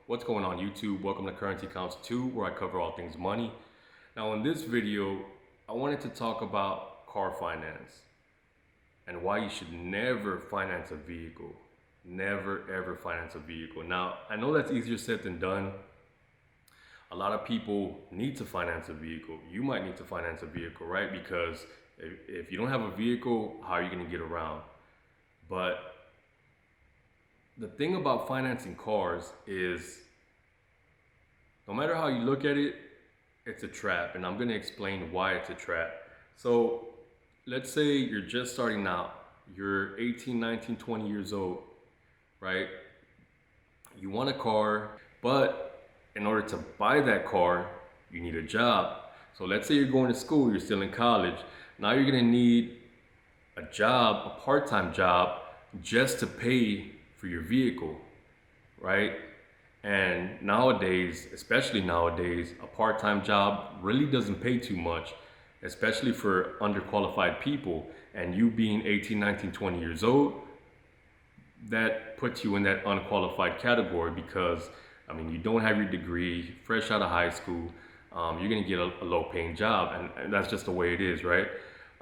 What's going on YouTube? Welcome to Currency Counts 2, where I cover all things money. Now in this video, I wanted to talk about car finance and why you should never finance a vehicle. Never ever finance a vehicle. Now, I know that's easier said than done. A lot of people need to finance a vehicle. You might need to finance a vehicle, right? Because if you don't have a vehicle, how are you going to get around? But the thing about financing cars is, no matter how you look at it, it's a trap. And I'm going to explain why it's a trap. So let's say you're just starting out. You're 18, 19, 20 years old, right? You want a car, but in order to buy that car, you need a job. So let's say you're going to school, you're still in college. Now you're going to need a job, a part-time job, just to pay for your vehicle, right? And nowadays, especially nowadays, a part-time job really doesn't pay too much, especially for underqualified people. And you being 18, 19, 20 years old, that puts you in that unqualified category because, I mean, you don't have your degree, fresh out of high school, you're gonna get a low-paying job, and that's just the way it is, right?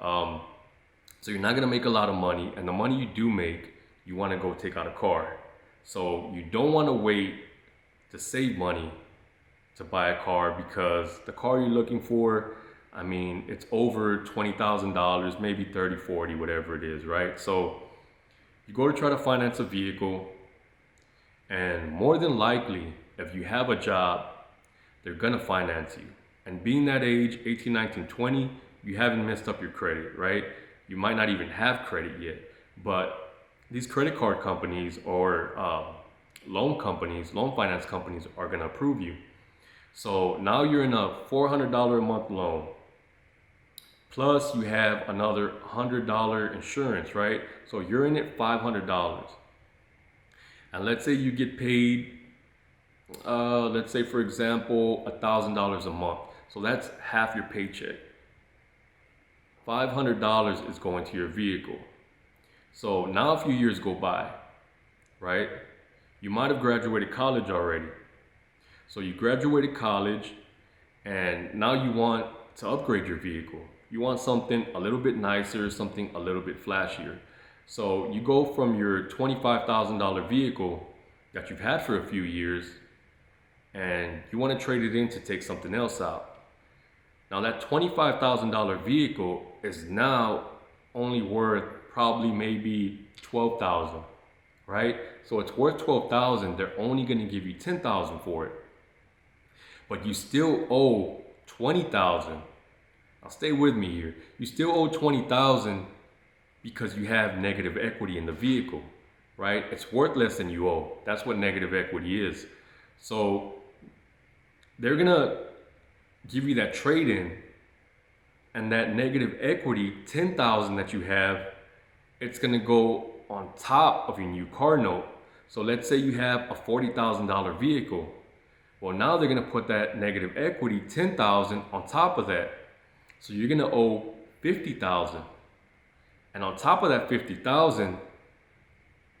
So you're not gonna make a lot of money, and the money you do make, you wanna go take out a car. So you don't wanna wait to save money to buy a car, because the car you're looking for, I mean, it's over $20,000, maybe 30, 40, whatever it is, right? So you go to try to finance a vehicle, and more than likely, if you have a job, they're gonna finance you. And being that age, 18, 19, 20, you haven't messed up your credit, right? You might not even have credit yet, but these credit card companies or loan finance companies are gonna approve you. So now you're in a $400 a month loan. Plus you have another $100 insurance, right? So you're in it $500. And let's say you get paid, let's say for example, $1,000 a month. So that's half your paycheck. $500 is going to your vehicle. So now a few years go by, right? You might have graduated college already. So you graduated college, and now you want to upgrade your vehicle. You want something a little bit nicer, something a little bit flashier. So you go from your $25,000 vehicle that you've had for a few years, and you want to trade it in to take something else out. Now that $25,000 vehicle is now only worth probably maybe $12,000, right? So it's worth $12,000. They're only going to give you $10,000 for it, but you still owe $20,000. Now stay with me here. You still owe $20,000 because you have negative equity in the vehicle, right? It's worth less than you owe. That's what negative equity is. So they're gonna give you that trade-in, and that negative equity, $10,000 that you have, it's gonna go on top of your new car note. So let's say you have a $40,000 vehicle. Well, now they're gonna put that negative equity, $10,000, on top of that. So you're gonna owe $50,000. And on top of that $50,000,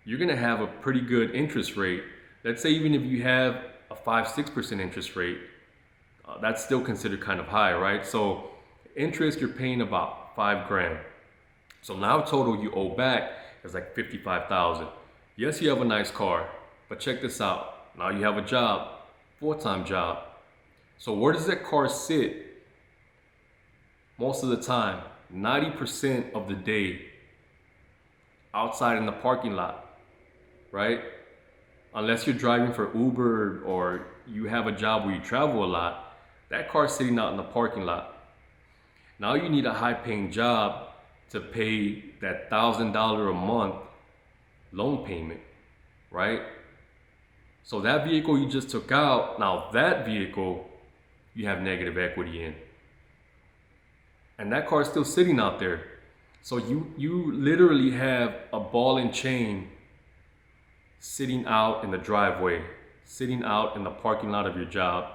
you're gonna have a pretty good interest rate. Let's say even if you have a 5-6% interest rate, that's still considered kind of high, right? So interest, you're paying about $5,000. So now total you owe back is like $55,000. Yes, you have a nice car, but check this out. Now you have a job, full-time job. So where does that car sit? Most of the time, 90% of the day, outside in the parking lot, right? Unless you're driving for Uber or you have a job where you travel a lot, that car's sitting out in the parking lot. Now you need a high-paying job to pay that $1,000 a month loan payment, right? So that vehicle you just took out, now that vehicle you have negative equity in. And that car is still sitting out there. So you literally have a ball and chain sitting out in the driveway, sitting out in the parking lot of your job.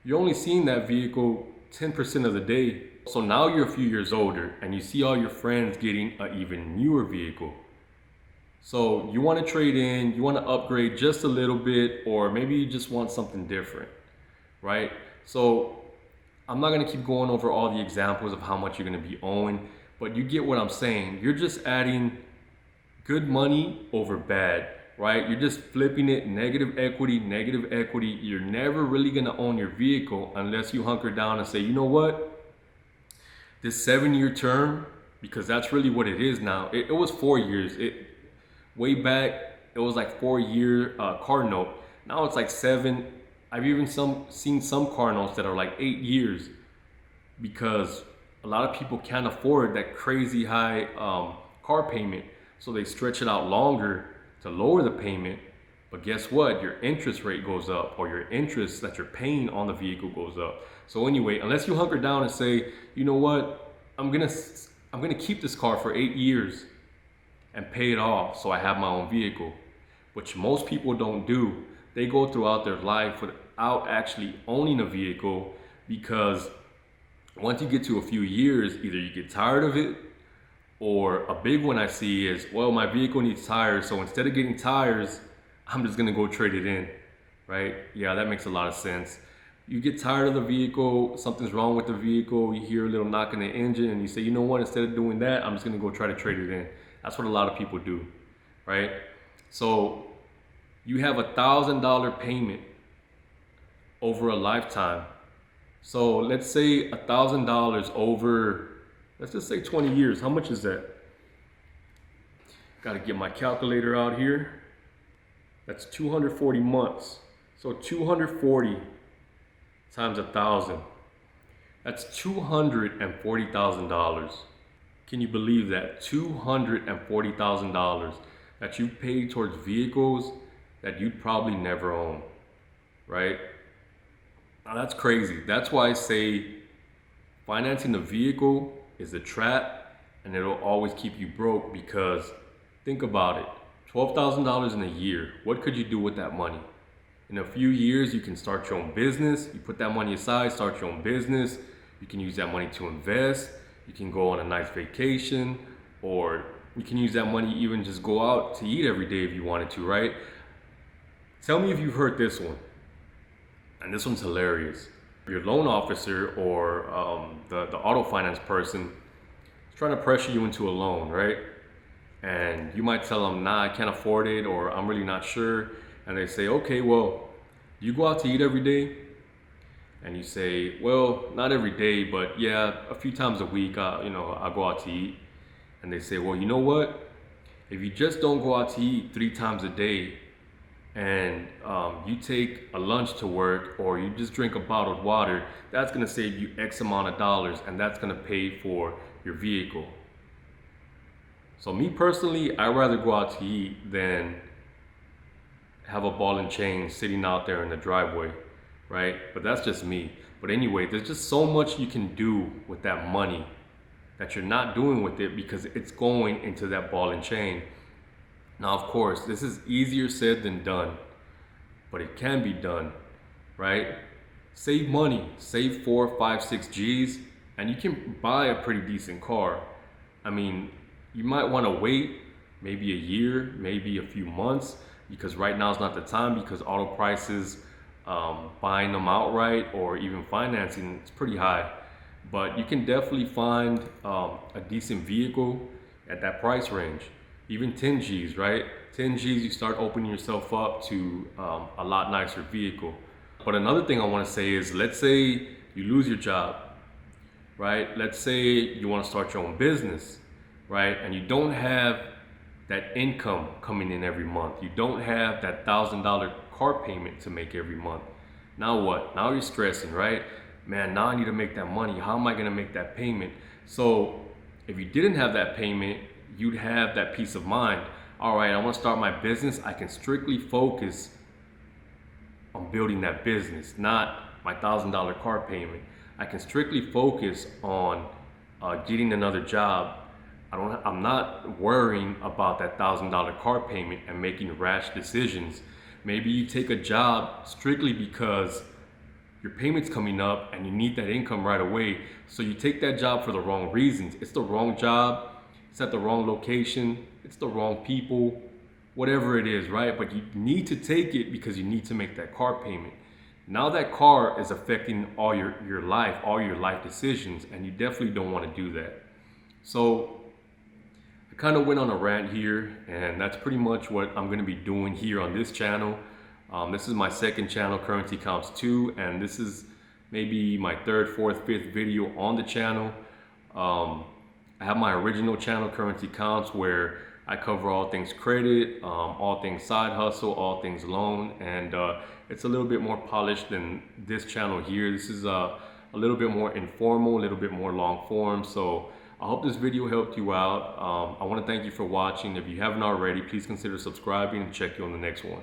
You're only seeing that vehicle 10% of the day. So now you're a few years older and you see all your friends getting an even newer vehicle. So you want to trade in, you want to upgrade just a little bit, or maybe you just want something different, right? So I'm not going to keep going over all the examples of how much you're going to be owing, but you get what I'm saying. You're just adding good money over bad, right? You're just flipping it, negative equity, negative equity. You're never really going to own your vehicle unless you hunker down and say, you know what? This 7-year term, because that's really what it is now. It was 4 years. Way back, it was like 4-year car note. Now it's like 7. I've even seen some car notes that are like 8 years, because a lot of people can't afford that crazy high car payment. So they stretch it out longer to lower the payment. But guess what? Your interest rate goes up, or your interest that you're paying on the vehicle goes up. So anyway, unless you hunker down and say, you know what, I'm gonna keep this car for 8 years and pay it off so I have my own vehicle, which most people don't do. They go throughout their life without actually owning a vehicle, because once you get to a few years, either you get tired of it, or a big one I see is, well, my vehicle needs tires, so instead of getting tires, I'm just gonna go trade it in, right? Yeah, that makes a lot of sense. You get tired of the vehicle, something's wrong with the vehicle, you hear a little knock in the engine, and you say, you know what, instead of doing that, I'm just gonna go try to trade it in. That's what a lot of people do, right? So you have $1,000 payment over a lifetime. So let's say $1,000 over, let's just say 20 years. How much is that? Got to get my calculator out here. That's 240 months. So 240 times 1,000. That's $240,000. Can you believe that? $240,000 that you paid towards vehicles that you'd probably never own, right? Now that's crazy. That's why I say financing a vehicle is a trap, and it'll always keep you broke, because think about it. $12,000 in a year. What could you do with that money? In a few years, you can start your own business. You put that money aside, start your own business. You can use that money to invest. You can go on a nice vacation, or you can use that money even just go out to eat every day if you wanted to, right? Tell me if you've heard this one. And this one's hilarious. Your loan officer or the auto finance person is trying to pressure you into a loan, right? And you might tell them, nah, I can't afford it, or I'm really not sure. And they say, okay, well, you go out to eat every day? And you say, well, not every day, but yeah, a few times a week, I'll go out to eat. And they say, well, you know what? If you just don't go out to eat 3 times a day, and you take a lunch to work, or you just drink a bottled water, that's gonna save you X amount of dollars, and that's gonna pay for your vehicle. So me personally, I'd rather go out to eat than have a ball and chain sitting out there in the driveway, right? But that's just me. But anyway, there's just so much you can do with that money that you're not doing with it, because it's going into that ball and chain. Now, of course, this is easier said than done, but it can be done, right? Save money, save 4, 5, 6 G's, and you can buy a pretty decent car. I mean, you might want to wait maybe a year, maybe a few months, because right now is not the time, because auto prices, buying them outright or even financing, it's pretty high. But you can definitely find a decent vehicle at that price range. Even 10 G's, right? 10 G's, you start opening yourself up to a lot nicer vehicle. But another thing I want to say is, let's say you lose your job, right? Let's say you want to start your own business, right? And you don't have that income coming in every month. You don't have that $1,000 car payment to make every month. Now what? Now you're stressing, right? Man, now I need to make that money. How am I going to make that payment? So if you didn't have that payment, you'd have that peace of mind. All right, I want to start my business. I can strictly focus on building that business, not my $1,000 car payment. I can strictly focus on getting another job. I'm not worrying about that $1,000 car payment and making rash decisions. Maybe you take a job strictly because your payment's coming up and you need that income right away. So you take that job for the wrong reasons. It's the wrong job. It's at the wrong location. It's the wrong people. whatever it is, right? But you need to take it because you need to make that car payment. Now that car is affecting all your life, all your life decisions, and you definitely don't want to do that. So I kind of went on a rant here, and that's pretty much what I'm going to be doing here on this channel. This is my second channel, Currency Counts 2, and this is maybe my third, fourth, fifth video on the channel. I have my original channel, Currency Counts, where I cover all things credit, all things side hustle, all things loan, and it's a little bit more polished than this channel here. This is a little bit more informal, a little bit more long form. So I hope this video helped you out. I want to thank you for watching. If you haven't already, please consider subscribing and check you on the next one.